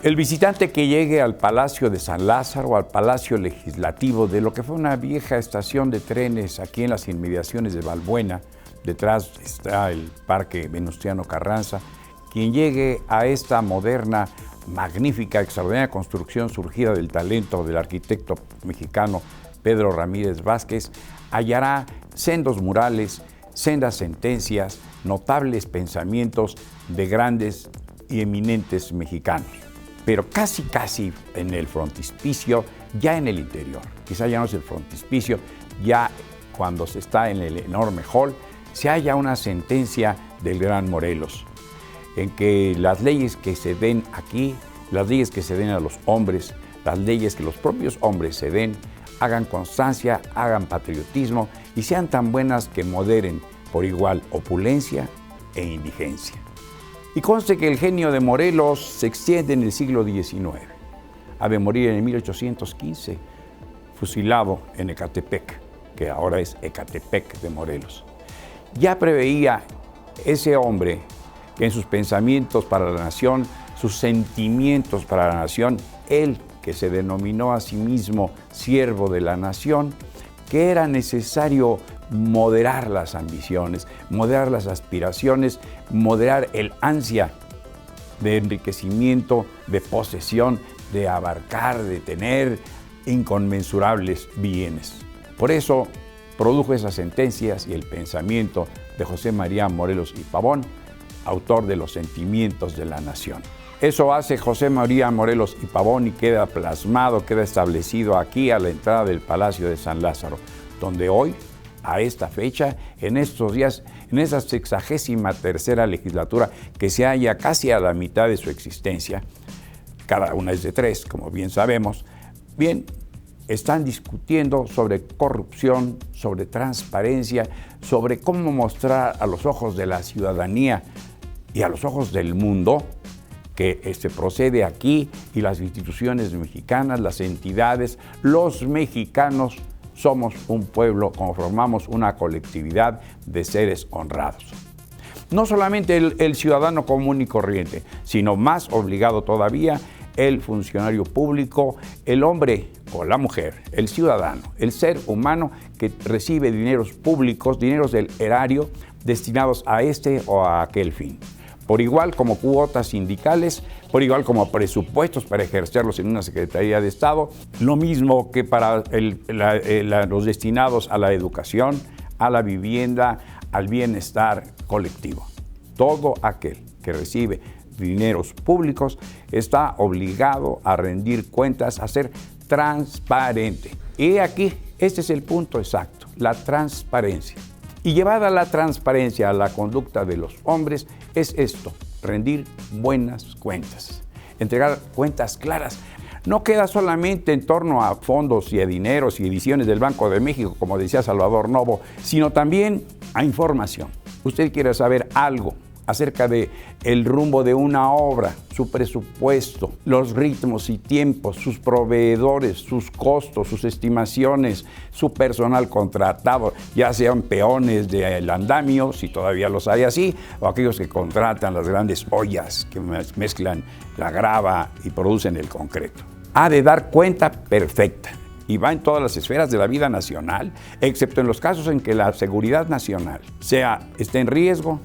El visitante que llegue al Palacio de San Lázaro, al Palacio Legislativo de lo que fue una vieja estación de trenes aquí en las inmediaciones de Balbuena, detrás está el Parque Venustiano Carranza, quien llegue a esta moderna, magnífica, extraordinaria construcción surgida del talento del arquitecto mexicano Pedro Ramírez Vázquez, hallará sendos murales, sendas sentencias, notables pensamientos de grandes y eminentes mexicanos. Pero casi en el frontispicio, ya en el interior, quizá ya no es el frontispicio, ya cuando se está en el enorme hall, se halla una sentencia del gran Morelos, en que las leyes que se den aquí, las leyes que se den a los hombres, las leyes que los propios hombres se den, hagan constancia, hagan patriotismo y sean tan buenas que moderen por igual opulencia e indigencia. Y conste que el genio de Morelos se extiende en el siglo XIX. Ha de morir en 1815, fusilado en Ecatepec, que ahora es Ecatepec de Morelos. Ya preveía ese hombre que en sus pensamientos para la nación, sus sentimientos para la nación, él que se denominó a sí mismo siervo de la nación, que era necesario moderar las ambiciones, moderar las aspiraciones, moderar el ansia de enriquecimiento, de posesión, de abarcar, de tener inconmensurables bienes. Por eso produjo esas sentencias y el pensamiento de José María Morelos y Pavón, autor de Los sentimientos de la nación. Eso hace José María Morelos y Pavón y queda plasmado, queda establecido aquí a la entrada del Palacio de San Lázaro, donde hoy, a esta fecha, en estos días, en esa 63ª legislatura que se halla casi a la mitad de su existencia, cada una es de 3, como bien sabemos, bien, están discutiendo sobre corrupción, sobre transparencia, sobre cómo mostrar a los ojos de la ciudadanía y a los ojos del mundo que procede aquí y las instituciones mexicanas, las entidades, los mexicanos somos un pueblo, conformamos una colectividad de seres honrados. No solamente el ciudadano común y corriente, sino más obligado todavía el funcionario público, el hombre o la mujer, el ciudadano, el ser humano que recibe dineros públicos, dineros del erario, destinados a este o a aquel fin. Por igual como cuotas sindicales, por igual como presupuestos para ejercerlos en una Secretaría de Estado, lo mismo que para los destinados a la educación, a la vivienda, al bienestar colectivo. Todo aquel que recibe dineros públicos está obligado a rendir cuentas, a ser transparente. Y aquí, este es el punto exacto, la transparencia. Y llevada la transparencia a la conducta de los hombres es esto, rendir buenas cuentas, entregar cuentas claras. No queda solamente en torno a fondos y a dineros y ediciones del Banco de México, como decía Salvador Novo, sino también a información. Usted quiere saber algo acerca de el rumbo de una obra, su presupuesto, los ritmos y tiempos, sus proveedores, sus costos, sus estimaciones, su personal contratado, ya sean peones del andamio, si todavía los hay así, o aquellos que contratan las grandes ollas que mezclan la grava y producen el concreto. Ha de dar cuenta perfecta. Y va en todas las esferas de la vida nacional, excepto en los casos en que la seguridad nacional esté en riesgo,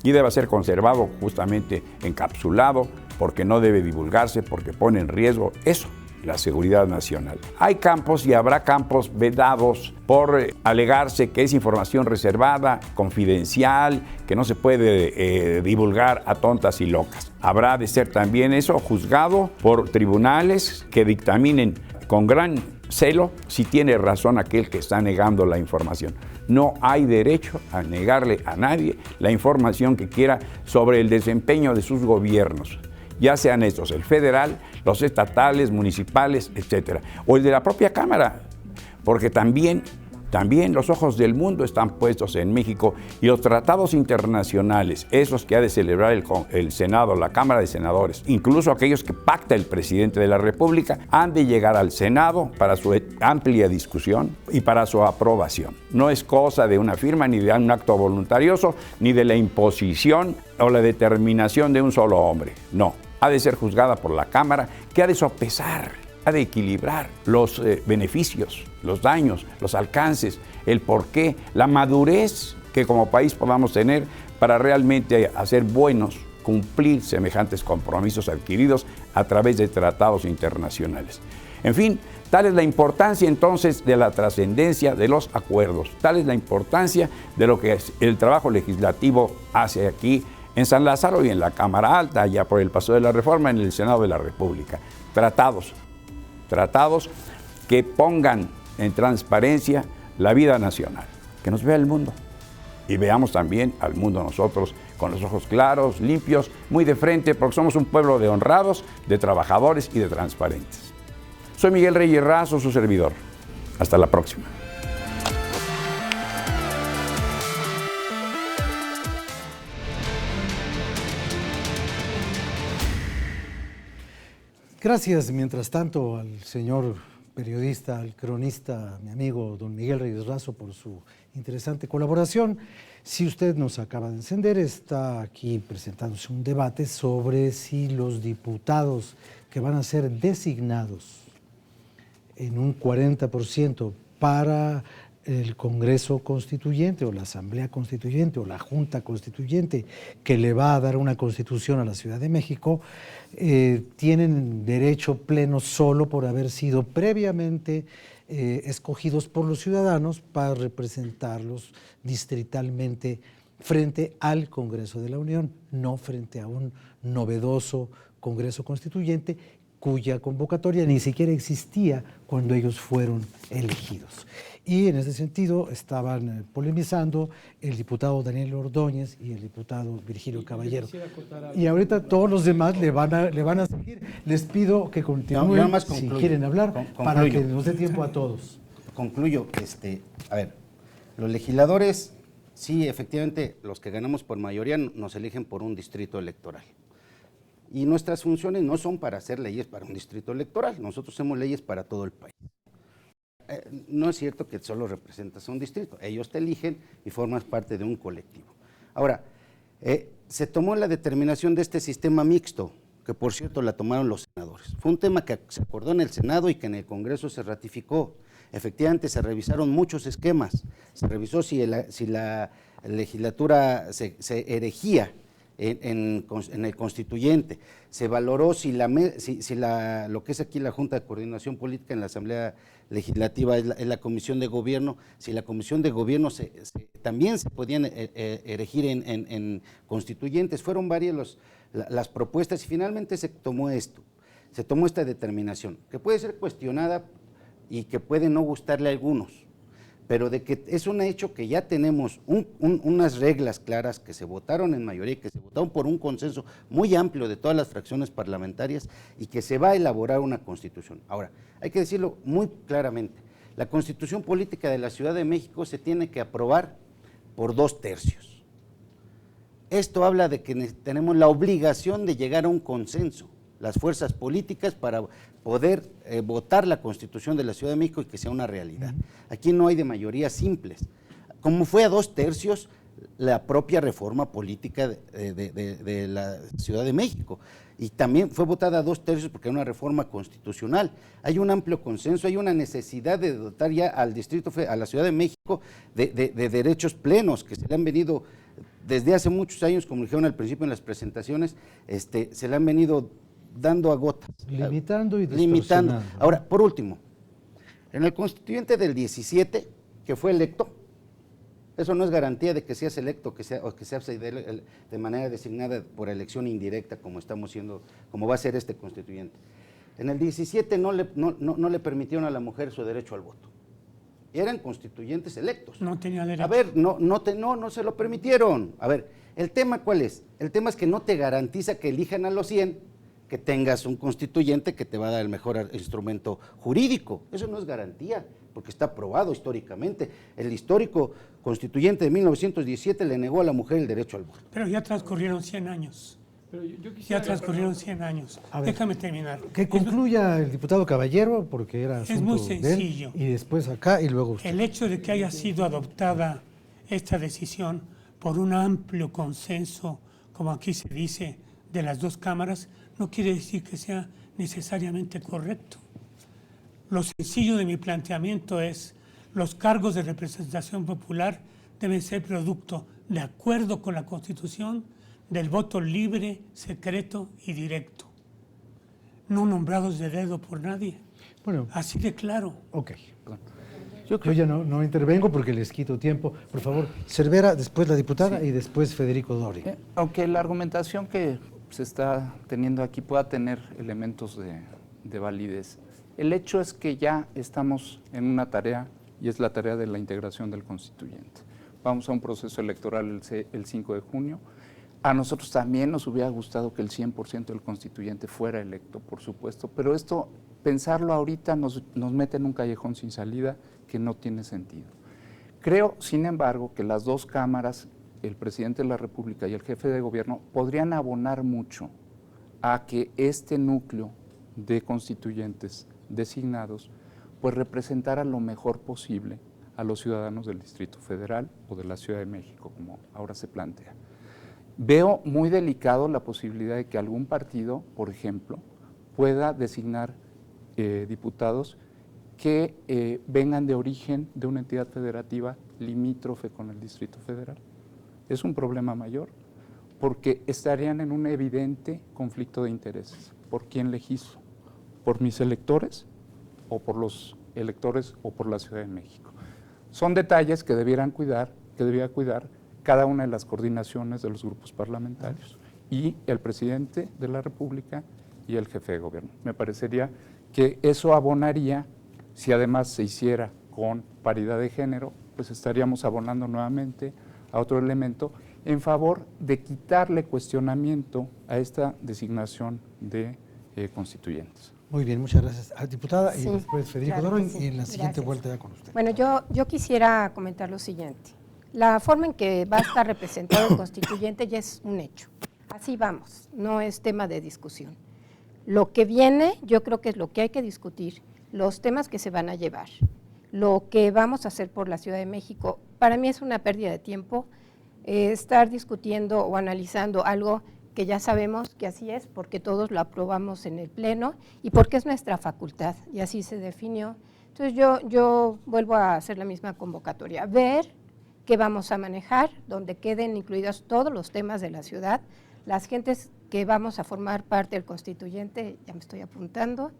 y debe ser conservado justamente encapsulado porque no debe divulgarse, porque pone en riesgo eso, la seguridad nacional. Hay campos y habrá campos vedados por alegarse que es información reservada, confidencial, que no se puede divulgar a tontas y locas. Habrá de ser también eso juzgado por tribunales que dictaminen con gran celo si tiene razón aquel que está negando la información. No hay derecho a negarle a nadie la información que quiera sobre el desempeño de sus gobiernos, ya sean estos, el federal, los estatales, municipales, etcétera, o el de la propia Cámara, porque también los ojos del mundo están puestos en México y los tratados internacionales, esos que ha de celebrar el Senado, la Cámara de Senadores, incluso aquellos que pacta el presidente de la República, han de llegar al Senado para su amplia discusión y para su aprobación. No es cosa de una firma, ni de un acto voluntarioso, ni de la imposición o la determinación de un solo hombre. No, ha de ser juzgada por la Cámara, que ha de sopesar, ha de equilibrar los beneficios, los daños, los alcances, el porqué, la madurez que como país podamos tener para realmente hacer buenos, cumplir semejantes compromisos adquiridos a través de tratados internacionales. En fin, tal es la importancia entonces de la trascendencia de los acuerdos, tal es la importancia de lo que el trabajo legislativo hace aquí en San Lázaro y en la Cámara Alta, ya por el paso de la reforma en el Senado de la República. Tratados que pongan en transparencia la vida nacional, que nos vea el mundo y veamos también al mundo nosotros con los ojos claros, limpios, muy de frente, porque somos un pueblo de honrados, de trabajadores y de transparentes. Soy Miguel Reyes Razo, su servidor. Hasta la próxima. Gracias, mientras tanto, al señor periodista, al cronista, mi amigo don Miguel Reyes Razo, por su interesante colaboración. Si usted nos acaba de encender, está aquí presentándose un debate sobre si los diputados que van a ser designados en un 40% para el Congreso Constituyente o la Asamblea Constituyente o la Junta Constituyente que le va a dar una constitución a la Ciudad de México, tienen derecho pleno solo por haber sido previamente escogidos por los ciudadanos para representarlos distritalmente frente al Congreso de la Unión, no frente a un novedoso Congreso Constituyente cuya convocatoria ni siquiera existía cuando ellos fueron elegidos. Y en ese sentido estaban polemizando el diputado Daniel Ordóñez y el diputado Virgilio Caballero. Y ahorita todos los demás le van a seguir. Les pido que continúen si quieren hablar para que nos dé tiempo a todos. Concluyo. A ver, los legisladores, sí, efectivamente, los que ganamos por mayoría nos eligen por un distrito electoral. Y nuestras funciones no son para hacer leyes para un distrito electoral, nosotros hacemos leyes para todo el país. No es cierto que solo representas a un distrito, ellos te eligen y formas parte de un colectivo. Ahora, se tomó la determinación de este sistema mixto, que por cierto la tomaron los senadores. Fue un tema que se acordó en el Senado y que en el Congreso se ratificó. Efectivamente se revisaron muchos esquemas, se revisó si la legislatura se erigía en el constituyente, se valoró si lo que es aquí la Junta de Coordinación Política en la Asamblea Legislativa es la Comisión de Gobierno, si la Comisión de Gobierno también se podían erigir en constituyentes. Fueron varias las propuestas y finalmente se tomó esta determinación, que puede ser cuestionada y que puede no gustarle a algunos, pero de que es un hecho que ya tenemos unas reglas claras que se votaron en mayoría y que se votaron por un consenso muy amplio de todas las fracciones parlamentarias y que se va a elaborar una constitución. Ahora, hay que decirlo muy claramente, la constitución política de la Ciudad de México se tiene que aprobar por 2/3. Esto habla de que tenemos la obligación de llegar a un consenso, las fuerzas políticas, para poder votar la Constitución de la Ciudad de México y que sea una realidad. Aquí no hay de mayorías simples. Como fue a 2/3 la propia reforma política de la Ciudad de México, y también fue votada a 2/3 porque era una reforma constitucional. Hay un amplio consenso, hay una necesidad de dotar ya al distrito, a la Ciudad de México, de derechos plenos que se le han venido desde hace muchos años, como dijeron al principio en las presentaciones, se le han venido dando a gotas. Limitando y distorsionando. Ahora, por último, en el constituyente del 17, que fue electo, eso no es garantía de que seas electo o que seas de manera designada por elección indirecta, como va a ser este constituyente. En el 17 no le permitieron a la mujer su derecho al voto. Eran constituyentes electos. No tenía derecho. A ver, no se lo permitieron. A ver, ¿el tema cuál es? El tema es que no te garantiza que elijan a los 100, que tengas un constituyente que te va a dar el mejor instrumento jurídico. Eso no es garantía, porque está aprobado históricamente. El histórico constituyente de 1917 le negó a la mujer el derecho al voto. Pero ya transcurrieron 100 años. Ya transcurrieron 100 años. Déjame terminar. Que concluya el diputado Caballero, porque era asunto es muy sencillo. De él, y después acá y luego usted. El hecho de que haya sido adoptada esta decisión por un amplio consenso, como aquí se dice, de las dos cámaras, no quiere decir que sea necesariamente correcto. Lo sencillo de mi planteamiento es: los cargos de representación popular deben ser producto, de acuerdo con la Constitución, del voto libre, secreto y directo, no nombrados de dedo por nadie. Bueno, así de claro. Ok. Yo ya no intervengo porque les quito tiempo. Por favor, Cervera, después la diputada y después Federico Dorin. Aunque la argumentación que se está teniendo aquí pueda tener elementos de validez, el hecho es que ya estamos en una tarea, y es la tarea de la integración del constituyente. Vamos a un proceso electoral el 5 de junio. A nosotros también nos hubiera gustado que el 100% del constituyente fuera electo, por supuesto, pero esto, pensarlo ahorita, nos mete en un callejón sin salida que no tiene sentido. Creo, sin embargo, que las dos cámaras, el presidente de la República y el jefe de gobierno, podrían abonar mucho a que este núcleo de constituyentes designados pues representara lo mejor posible a los ciudadanos del Distrito Federal o de la Ciudad de México, como ahora se plantea. Veo muy delicado la posibilidad de que algún partido, por ejemplo, pueda designar diputados que vengan de origen de una entidad federativa limítrofe con el Distrito Federal. Es un problema mayor porque estarían en un evidente conflicto de intereses. ¿Por quién legislo? ¿Por mis electores o por los electores o por la Ciudad de México? Son detalles que debiera cuidar cada una de las coordinaciones de los grupos parlamentarios y el presidente de la República y el jefe de gobierno. Me parecería que eso abonaría, si además se hiciera con paridad de género, pues estaríamos abonando nuevamente a otro elemento en favor de quitarle cuestionamiento a esta designación de constituyentes. Muy bien, muchas gracias. Diputada, Sí, y después Federico claro Dorin, que sí. y en la siguiente Gracias. vuelta ya con usted. Bueno, yo quisiera comentar lo siguiente. La forma en que va a estar representado el constituyente ya es un hecho. Así vamos, no es tema de discusión. Lo que viene, yo creo que es lo que hay que discutir, los temas que se van a llevar, lo que vamos a hacer por la Ciudad de México. Para mí es una pérdida de tiempo estar discutiendo o analizando algo que ya sabemos que así es, porque todos lo aprobamos en el Pleno y porque es nuestra facultad, y así se definió. Entonces yo vuelvo a hacer la misma convocatoria, ver qué vamos a manejar, donde queden incluidos todos los temas de la ciudad, las gentes que vamos a formar parte del constituyente, ya me estoy apuntando.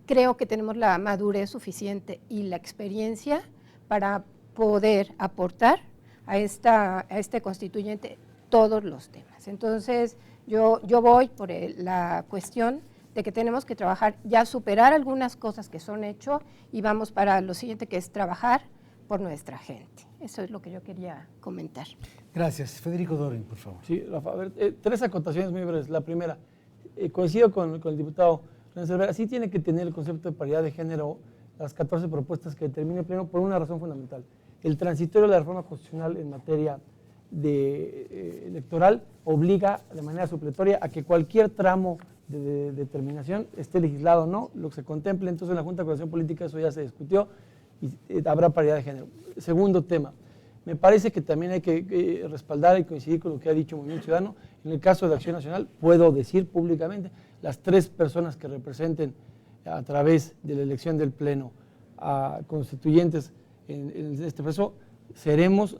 Creo que tenemos la madurez suficiente y la experiencia para poder aportar a este constituyente todos los temas. Entonces, yo voy por la cuestión de que tenemos que trabajar, ya superar algunas cosas que son hechos y vamos para lo siguiente, que es trabajar por nuestra gente. Eso es lo que yo quería comentar. Gracias. Federico Dorin, por favor. Sí, Rafa, a ver, tres acotaciones muy breves. La primera, coincido con el diputado René Cervera, sí tiene que tener el concepto de paridad de género las 14 propuestas que determine el Pleno por una razón fundamental. El transitorio de la reforma constitucional en materia electoral obliga de manera supletoria a que cualquier tramo de determinación esté legislado o no, lo que se contemple. Entonces en la Junta de Coordinación Política eso ya se discutió y habrá paridad de género. Segundo tema, me parece que también hay que respaldar y coincidir con lo que ha dicho Movimiento Ciudadano. En el caso de Acción Nacional, puedo decir públicamente, las 3 personas que representen a través de la elección del Pleno a constituyentes en este proceso, seremos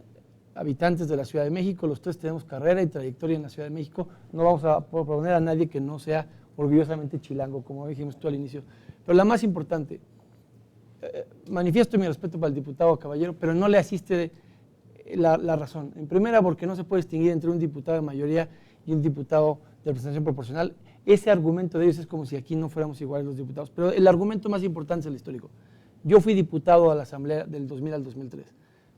habitantes de la Ciudad de México, los 3 tenemos carrera y trayectoria en la Ciudad de México, no vamos a proponer a nadie que no sea orgullosamente chilango, como dijimos tú al inicio. Pero la más importante, manifiesto mi respeto para el diputado Caballero, pero no le asiste la razón. En primera, porque no se puede distinguir entre un diputado de mayoría y un diputado de representación proporcional. Ese argumento de ellos es como si aquí no fuéramos iguales los diputados, pero el argumento más importante es el histórico. Yo fui diputado a la Asamblea del 2000 al 2003,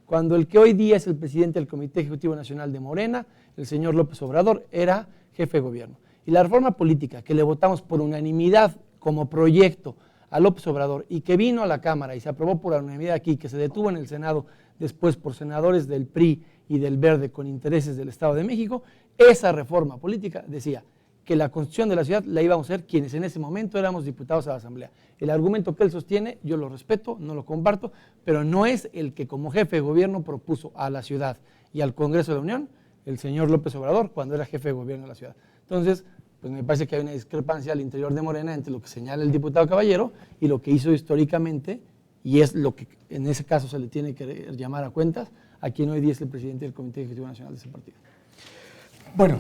cuando el que hoy día es el presidente del Comité Ejecutivo Nacional de Morena, el señor López Obrador, era jefe de gobierno. Y la reforma política que le votamos por unanimidad como proyecto a López Obrador y que vino a la Cámara y se aprobó por unanimidad aquí, que se detuvo en el Senado después por senadores del PRI y del Verde con intereses del Estado de México, esa reforma política decía que la Constitución de la ciudad la íbamos a hacer quienes en ese momento éramos diputados a la Asamblea. El argumento que él sostiene, yo lo respeto, no lo comparto, pero no es el que como jefe de gobierno propuso a la ciudad y al Congreso de la Unión el señor López Obrador cuando era jefe de gobierno de la ciudad. Entonces, pues me parece que hay una discrepancia al interior de Morena entre lo que señala el diputado Caballero y lo que hizo históricamente, y es lo que en ese caso se le tiene que llamar a cuentas a quien hoy día es el presidente del Comité Ejecutivo Nacional de ese partido. Bueno,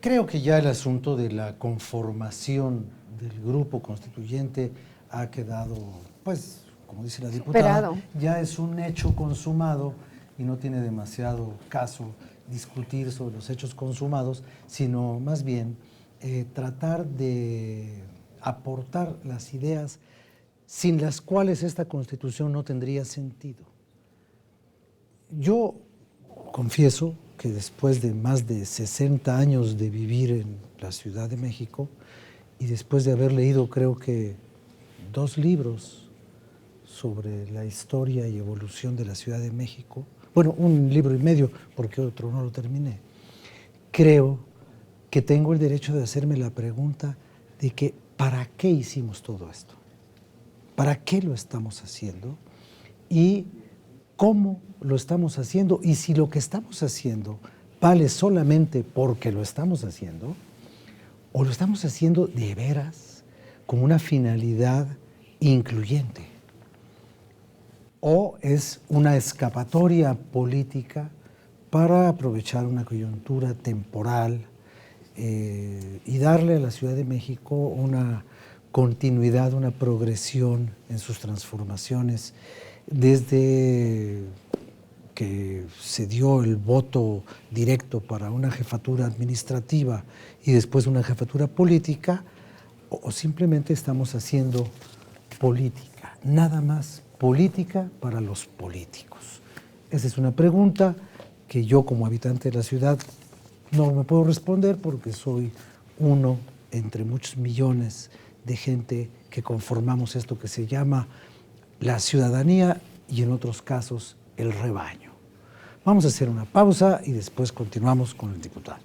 creo que ya el asunto de la conformación del grupo constituyente ha quedado, pues, como dice la diputada, superado. Ya es un hecho consumado y no tiene demasiado caso discutir sobre los hechos consumados, sino más bien tratar de aportar las ideas sin las cuales esta Constitución no tendría sentido. Yo confieso que después de más de 60 años de vivir en la Ciudad de México y después de haber leído creo que 2 libros sobre la historia y evolución de la Ciudad de México, bueno, 1 libro y medio porque otro no lo terminé, creo que tengo el derecho de hacerme la pregunta de que ¿para qué hicimos todo esto? ¿Para qué lo estamos haciendo? Y cómo lo estamos haciendo, y si lo que estamos haciendo vale solamente porque lo estamos haciendo, o lo estamos haciendo de veras con una finalidad incluyente, o es una escapatoria política para aprovechar una coyuntura temporal y darle a la Ciudad de México una continuidad, una progresión en sus transformaciones desde que se dio el voto directo para una jefatura administrativa y después una jefatura política, o simplemente estamos haciendo política, nada más política para los políticos. Esa es una pregunta que yo como habitante de la ciudad no me puedo responder porque soy uno entre muchos millones de gente que conformamos esto que se llama la ciudadanía y en otros casos el rebaño. Vamos a hacer una pausa y después continuamos con el diputado.